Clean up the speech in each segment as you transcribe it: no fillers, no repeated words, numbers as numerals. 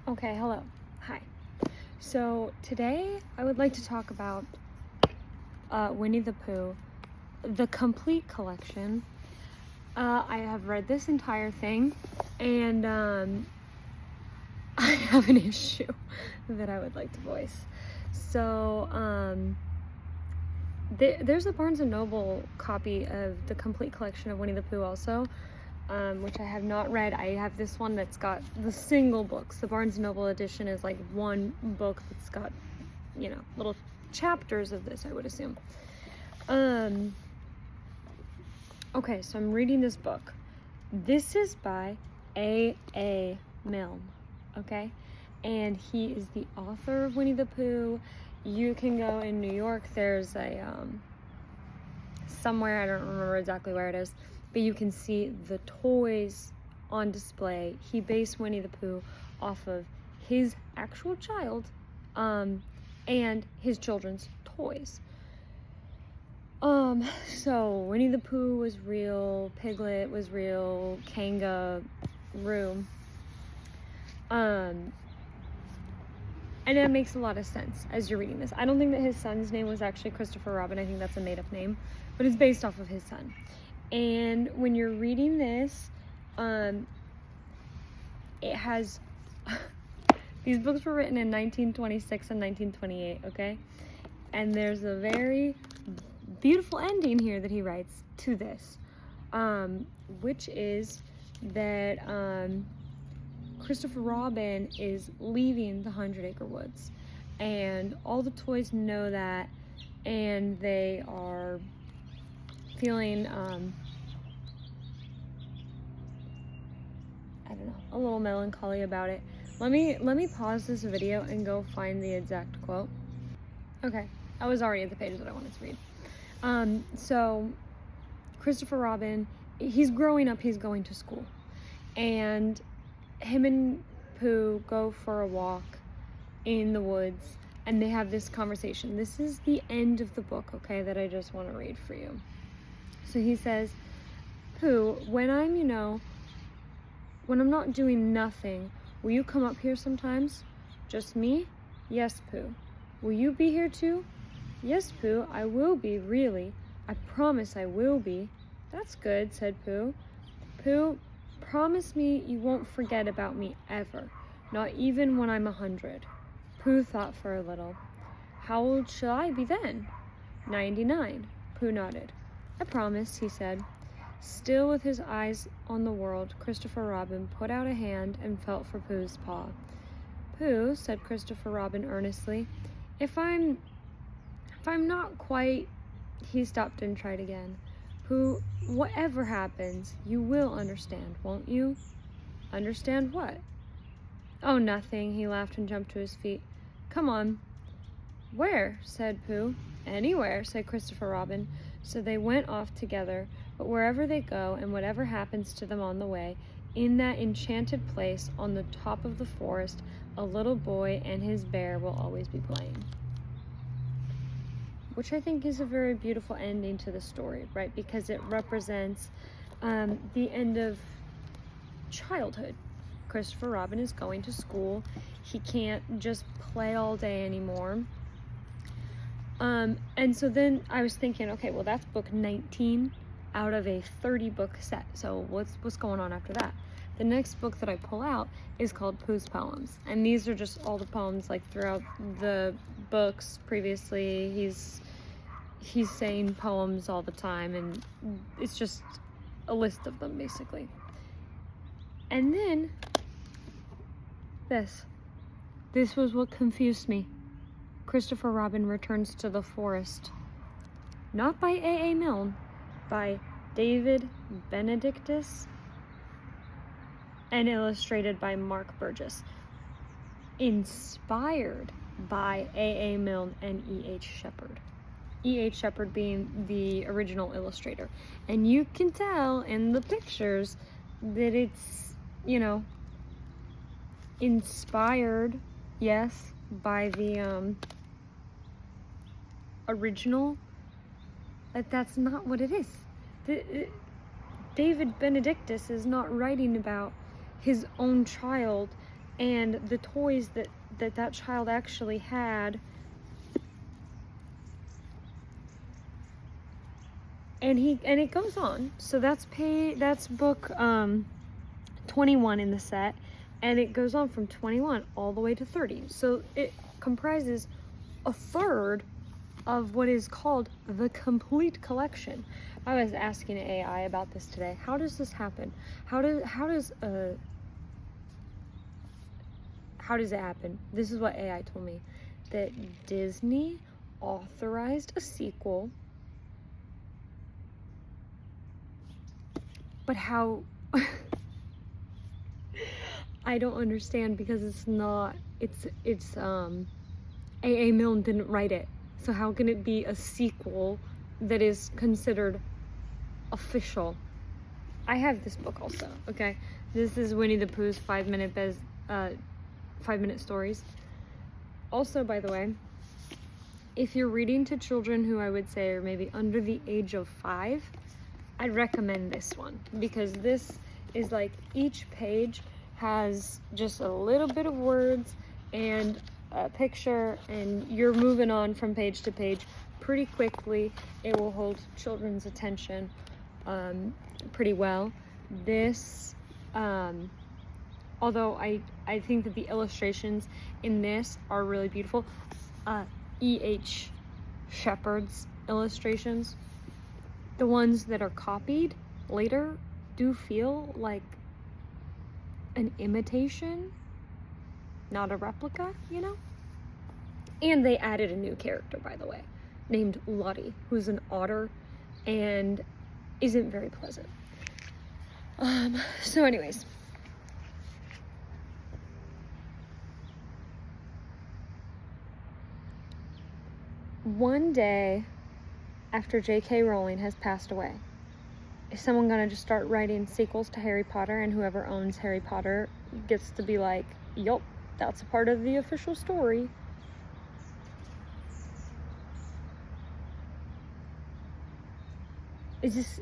Okay, hello. Hi. So today I would like to talk about Winnie the Pooh, the complete collection. I have read this entire thing, and I have an issue that I would like to voice. So there's a Barnes & Noble copy of the complete collection of Winnie the Pooh also. Which I have not read. I have this one that's got the single books. The Barnes & Noble edition is like one book that's got, little chapters of this, I would assume. Okay, so I'm reading this book. This is by A.A. Milne, okay? And he is the author of Winnie the Pooh. You can go in New York, there's a, somewhere, I don't remember exactly where it is, but you can see the toys on display. He based Winnie the Pooh off of his actual child and his children's toys. So Winnie the Pooh was real, Piglet was real, Kangaroo. And it makes a lot of sense as you're reading this. I don't think that his son's name was actually Christopher Robin. I think that's a made-up name, but it's based off of his son. And when you're reading this, it has, these books were written in 1926 and 1928, okay? And there's a very beautiful ending here that he writes to this, which is that Christopher Robin is leaving the 100-Acre Woods. And all the toys know that, and they are feeling, I don't know, a little melancholy about it. Let me pause this video and go find the exact quote. Okay, I was already at the page that I wanted to read. So Christopher Robin, he's growing up, he's going to school, and him and Pooh go for a walk in the woods, and they have this conversation. This is the end of the book, okay, that I just want to read for you. So he says, Pooh, when I'm not doing nothing, will you come up here sometimes? Just me? Yes, Pooh. Will you be here too? Yes, Pooh, I will be, really. I promise I will be. That's good, said Pooh. Pooh, promise me you won't forget about me ever, not even when I'm 100. Pooh thought for a little. How old shall I be then? 99. Pooh nodded. I promise, he said. Still with his eyes on the world, Christopher Robin put out a hand and felt for Pooh's paw. Pooh, said Christopher Robin earnestly, if I'm not quite... He stopped and tried again. Pooh, whatever happens, you will understand, won't you? Understand what? Oh, nothing, he laughed and jumped to his feet. Come on. Where? Said Pooh. Anywhere, said Christopher Robin. So they went off together, but wherever they go and whatever happens to them on the way, in that enchanted place on the top of the forest, a little boy and his bear will always be playing. Which I think is a very beautiful ending to the story, right? Because it represents the end of childhood. Christopher Robin is going to school. He can't just play all day anymore. And so then I was thinking, okay, well, that's book 19 out of a 30-book set. So what's going on after that? The next book that I pull out is called Pooh's Poems. And these are just all the poems like throughout the books previously. He's saying poems all the time, and it's just a list of them basically. And then this was what confused me. Christopher Robin returns to the forest. Not by A.A. Milne, by David Benedictus, and illustrated by Mark Burgess. Inspired by A.A. Milne and E.H. Shepard. E.H. Shepard being the original illustrator. And you can tell in the pictures that it's, inspired, yes, by the original, but that's not what it is. David Benedictus is not writing about his own child and the toys that child actually had. And it goes on. So that's book 21 in the set, and it goes on from 21 all the way to 30. So it comprises a third of what is called the complete collection. I was asking AI about this today. How does this happen? How does it happen? This is what AI told me, that Disney authorized a sequel, but how? I don't understand, because it's A.A. Milne didn't write it. So how can it be a sequel that is considered official? I have this book also, okay? This is Winnie the Pooh's 5-minute stories. Also, by the way, if you're reading to children who I would say are maybe under the age of 5, I'd recommend this one, because this is like each page has just a little bit of words and a picture, and you're moving on from page to page pretty quickly. It will hold children's attention pretty well. This, although I think that the illustrations in this are really beautiful, E.H. Shepard's illustrations, the ones that are copied later, do feel like an imitation, not a replica, you know? And they added a new character, by the way, named Lottie, who's an otter and isn't very pleasant. So anyways, one day after J.K. Rowling has passed away, is someone gonna just start writing sequels to Harry Potter, and whoever owns Harry Potter gets to be like, yup, that's a part of the official story? It's just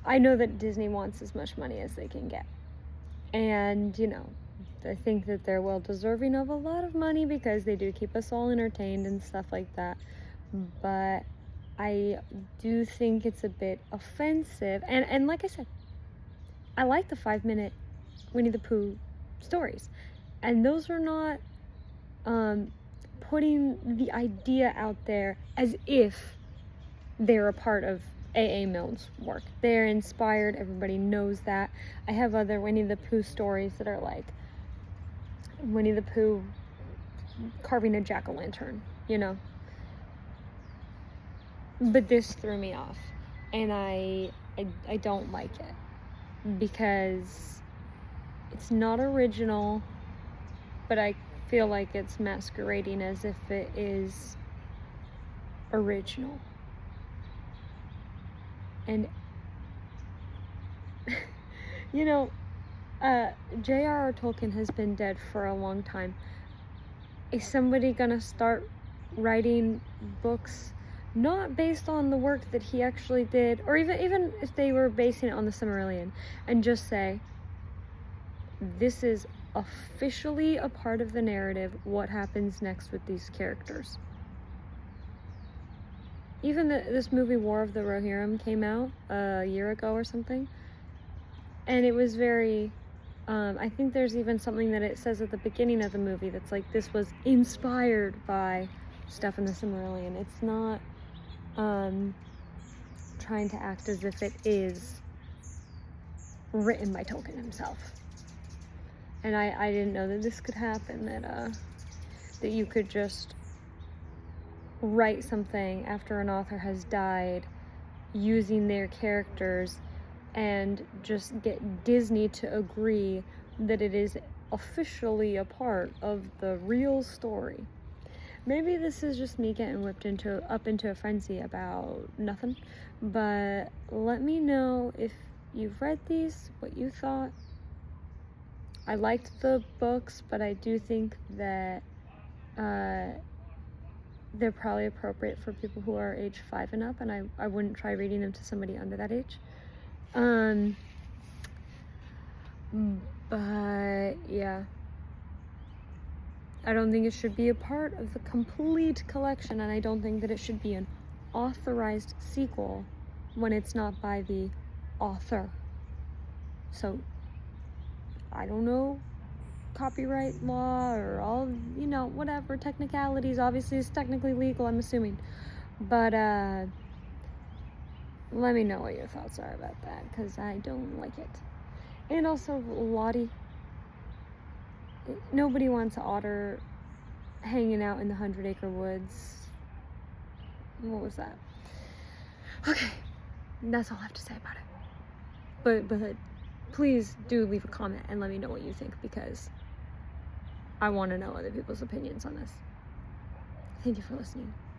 I know that Disney wants as much money as they can get, and you know, I think that they're well deserving of a lot of money, because they do keep us all entertained and stuff like that. But I do think it's a bit offensive, and like I said, I like the 5-minute Winnie the Pooh stories, and those are not putting the idea out there as if they're a part of A.A. Milne's work. They're inspired, everybody knows that. I have other Winnie the Pooh stories that are like Winnie the Pooh carving a jack-o'-lantern, you know? But this threw me off, and I don't like it, because it's not original, but I feel like it's masquerading as if it is original. And you know, J.R.R. Tolkien has been dead for a long time. Is somebody gonna start writing books not based on the work that he actually did, or even if they were basing it on the Silmarillion, and just say, this is officially a part of the narrative, what happens next with these characters? Even this movie War of the Rohirrim came out a year ago or something, and it was very I think there's even something that it says at the beginning of the movie that's like, this was inspired by stuff in the Silmarillion. It's not trying to act as if it is written by Tolkien himself. And I didn't know that this could happen, that you could just write something after an author has died using their characters and just get Disney to agree that it is officially a part of the real story. Maybe this is just me getting whipped up into a frenzy about nothing, but let me know if you've read these, what you thought. I liked the books, but I do think that they're probably appropriate for people who are age 5 and up, and I wouldn't try reading them to somebody under that age. But yeah, I don't think it should be a part of the complete collection, and I don't think that it should be an authorized sequel when it's not by the author. So I don't know copyright law or all, whatever technicalities. Obviously it's technically legal, I'm assuming, but let me know what your thoughts are about that, because I don't like it. And also, Lottie, nobody wants an otter hanging out in the 100-acre woods. What was that? Okay, that's all I have to say about it. But please do leave a comment and let me know what you think, because I want to know other people's opinions on this. Thank you for listening.